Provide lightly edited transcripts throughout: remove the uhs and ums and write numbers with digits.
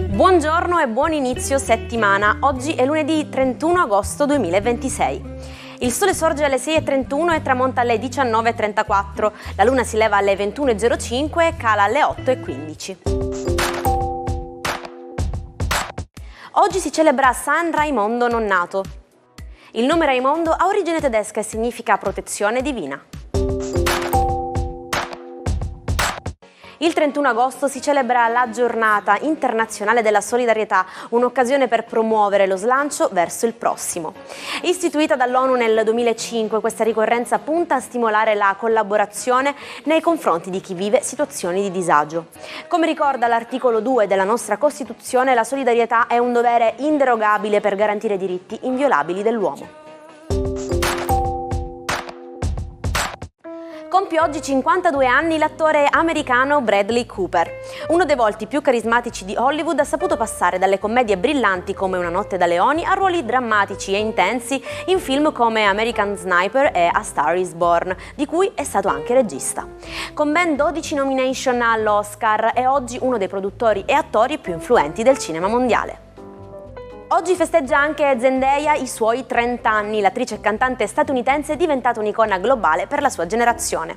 Buongiorno e buon inizio settimana. Oggi è lunedì 31 agosto 2026. Il sole sorge alle 6:31 e tramonta alle 19:34. La luna si leva alle 21:05 e cala alle 8:15. Oggi si celebra San Raimondo Nonnato. Il nome Raimondo ha origine tedesca e significa protezione divina. Il 31 agosto si celebra la Giornata internazionale della solidarietà, un'occasione per promuovere lo slancio verso il prossimo. Istituita dall'ONU nel 2005, questa ricorrenza punta a stimolare la collaborazione nei confronti di chi vive situazioni di disagio. Come ricorda l'articolo 2 della nostra Costituzione, la solidarietà è un dovere inderogabile per garantire i diritti inviolabili dell'uomo. Compie oggi 52 anni l'attore americano Bradley Cooper. Uno dei volti più carismatici di Hollywood, ha saputo passare dalle commedie brillanti come Una notte da leoni a ruoli drammatici e intensi in film come American Sniper e A Star is Born, di cui è stato anche regista. Con ben 12 nomination all'Oscar è oggi uno dei produttori e attori più influenti del cinema mondiale. Oggi festeggia anche Zendaya i suoi 30 anni. L'attrice e cantante statunitense è diventata un'icona globale per la sua generazione.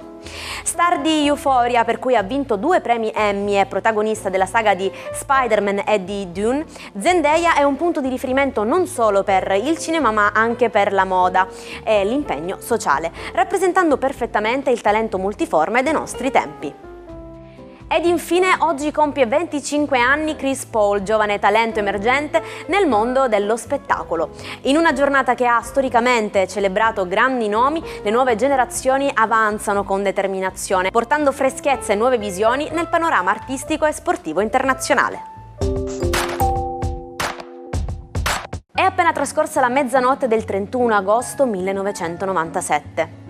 Star di Euphoria, per cui ha vinto 2 premi Emmy, e protagonista della saga di Spider-Man e di Dune, Zendaya è un punto di riferimento non solo per il cinema ma anche per la moda e l'impegno sociale, rappresentando perfettamente il talento multiforme dei nostri tempi. Ed infine oggi compie 25 anni Chris Paul, giovane talento emergente nel mondo dello spettacolo. In una giornata che ha storicamente celebrato grandi nomi, le nuove generazioni avanzano con determinazione, portando freschezza e nuove visioni nel panorama artistico e sportivo internazionale. È appena trascorsa la mezzanotte del 31 agosto 1997.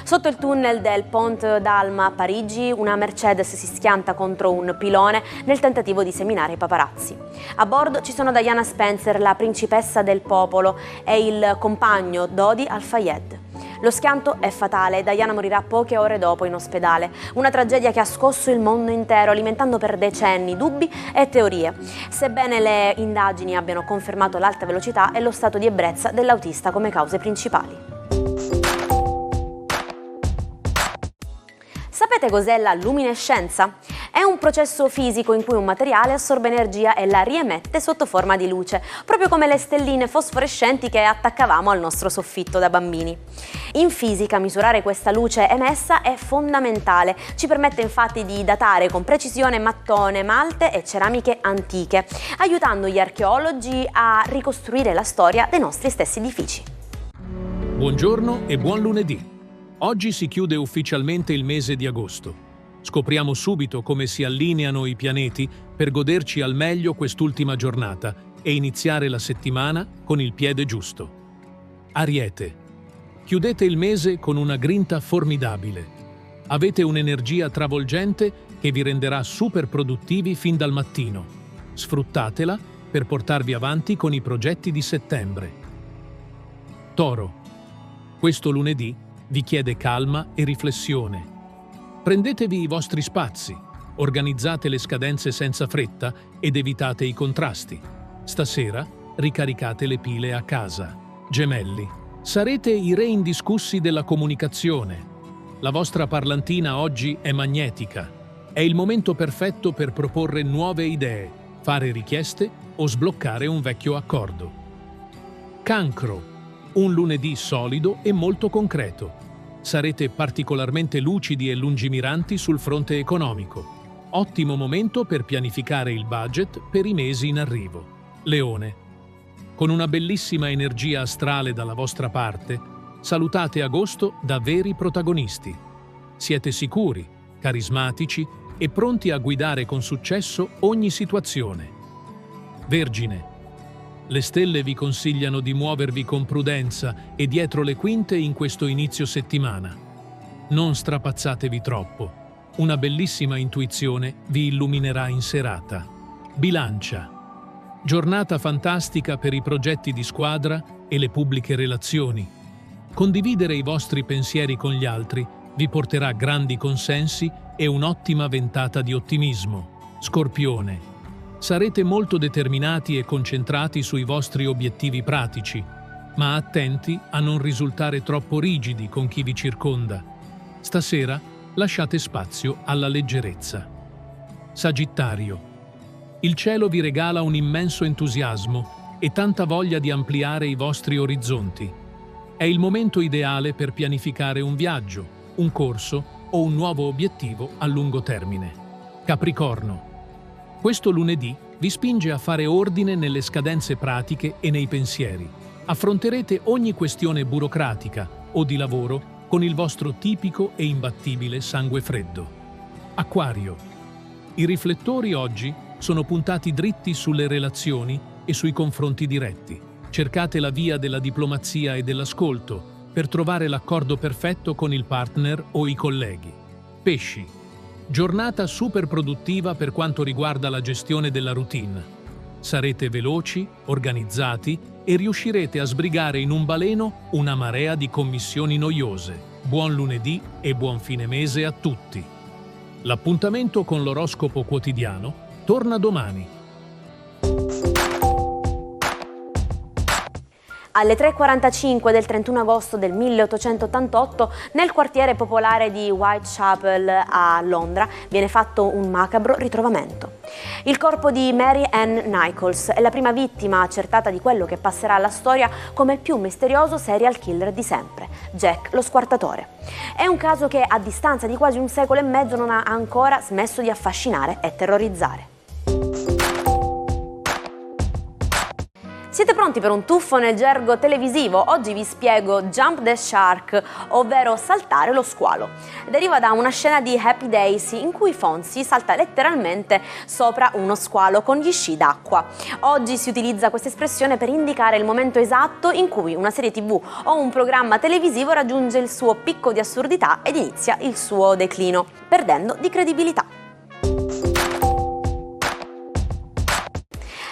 Sotto il tunnel del Pont d'Alma a Parigi, una Mercedes si schianta contro un pilone nel tentativo di seminare i paparazzi. A bordo ci sono Diana Spencer, la principessa del popolo, e il compagno Dodi Al-Fayed. Lo schianto è fatale e Diana morirà poche ore dopo in ospedale. Una tragedia che ha scosso il mondo intero, alimentando per decenni dubbi e teorie. Sebbene le indagini abbiano confermato l'alta velocità e lo stato di ebbrezza dell'autista come cause principali. Sapete cos'è la luminescenza? È un processo fisico in cui un materiale assorbe energia e la riemette sotto forma di luce, proprio come le stelline fosforescenti che attaccavamo al nostro soffitto da bambini. In fisica misurare questa luce emessa è fondamentale, ci permette infatti di datare con precisione mattone, malte e ceramiche antiche, aiutando gli archeologi a ricostruire la storia dei nostri stessi edifici. Buongiorno e buon lunedì! Oggi si chiude ufficialmente il mese di agosto. Scopriamo subito come si allineano i pianeti per goderci al meglio quest'ultima giornata e iniziare la settimana con il piede giusto. Ariete. Chiudete il mese con una grinta formidabile. Avete un'energia travolgente che vi renderà super produttivi fin dal mattino. Sfruttatela per portarvi avanti con i progetti di settembre. Toro. Questo lunedì vi chiede calma e riflessione. Prendetevi i vostri spazi, organizzate le scadenze senza fretta ed evitate i contrasti. Stasera ricaricate le pile a casa. Gemelli. Sarete i re indiscussi della comunicazione. La vostra parlantina oggi è magnetica. È il momento perfetto per proporre nuove idee, fare richieste o sbloccare un vecchio accordo. Cancro. Un lunedì solido e molto concreto. Sarete particolarmente lucidi e lungimiranti sul fronte economico. Ottimo momento per pianificare il budget per i mesi in arrivo. Leone. Con una bellissima energia astrale dalla vostra parte, salutate agosto da veri protagonisti. Siete sicuri, carismatici e pronti a guidare con successo ogni situazione. Vergine. Le stelle vi consigliano di muovervi con prudenza e dietro le quinte in questo inizio settimana. Non strapazzatevi troppo. Una bellissima intuizione vi illuminerà in serata. Bilancia. Giornata fantastica per i progetti di squadra e le pubbliche relazioni. Condividere i vostri pensieri con gli altri vi porterà grandi consensi e un'ottima ventata di ottimismo. Scorpione. Sarete molto determinati e concentrati sui vostri obiettivi pratici, ma attenti a non risultare troppo rigidi con chi vi circonda. Stasera lasciate spazio alla leggerezza. Sagittario. Il cielo vi regala un immenso entusiasmo e tanta voglia di ampliare i vostri orizzonti. È il momento ideale per pianificare un viaggio, un corso o un nuovo obiettivo a lungo termine. Capricorno. Questo lunedì vi spinge a fare ordine nelle scadenze pratiche e nei pensieri. Affronterete ogni questione burocratica o di lavoro con il vostro tipico e imbattibile sangue freddo. Acquario. I riflettori oggi sono puntati dritti sulle relazioni e sui confronti diretti. Cercate la via della diplomazia e dell'ascolto per trovare l'accordo perfetto con il partner o i colleghi. Pesci. Giornata super produttiva per quanto riguarda la gestione della routine. Sarete veloci, organizzati e riuscirete a sbrigare in un baleno una marea di commissioni noiose. Buon lunedì e buon fine mese a tutti. L'appuntamento con l'oroscopo quotidiano torna domani. Alle 3:45 del 31 agosto del 1888, nel quartiere popolare di Whitechapel a Londra, viene fatto un macabro ritrovamento. Il corpo di Mary Ann Nichols è la prima vittima accertata di quello che passerà alla storia come il più misterioso serial killer di sempre, Jack lo Squartatore. È un caso che, a distanza di quasi un secolo e mezzo, non ha ancora smesso di affascinare e terrorizzare. Siete pronti per un tuffo nel gergo televisivo? Oggi vi spiego Jump the Shark, ovvero saltare lo squalo. Deriva da una scena di Happy Days in cui Fonzie salta letteralmente sopra uno squalo con gli sci d'acqua. Oggi si utilizza questa espressione per indicare il momento esatto in cui una serie TV o un programma televisivo raggiunge il suo picco di assurdità ed inizia il suo declino, perdendo di credibilità.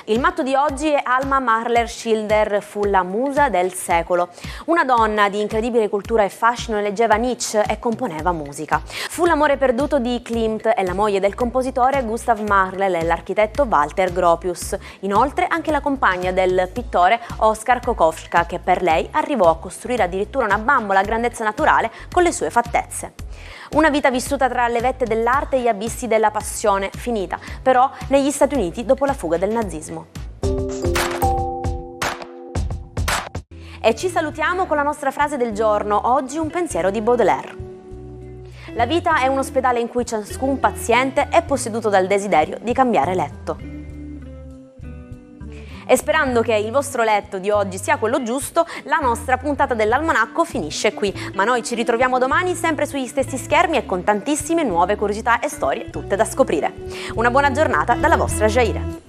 Il matto di oggi è Alma Mahler-Schilder, fu la musa del secolo. Una donna di incredibile cultura e fascino, leggeva Nietzsche e componeva musica. Fu l'amore perduto di Klimt e la moglie del compositore Gustav Mahler e l'architetto Walter Gropius. Inoltre anche la compagna del pittore Oskar Kokoschka, che per lei arrivò a costruire addirittura una bambola a grandezza naturale con le sue fattezze. Una vita vissuta tra le vette dell'arte e gli abissi della passione, finita però negli Stati Uniti dopo la fuga del nazismo. E ci salutiamo con la nostra frase del giorno, oggi un pensiero di Baudelaire. La vita è un ospedale in cui ciascun paziente è posseduto dal desiderio di cambiare letto. E sperando che il vostro letto di oggi sia quello giusto, la nostra puntata dell'Almanacco finisce qui. Ma noi ci ritroviamo domani sempre sugli stessi schermi e con tantissime nuove curiosità e storie tutte da scoprire. Una buona giornata dalla vostra Jaire.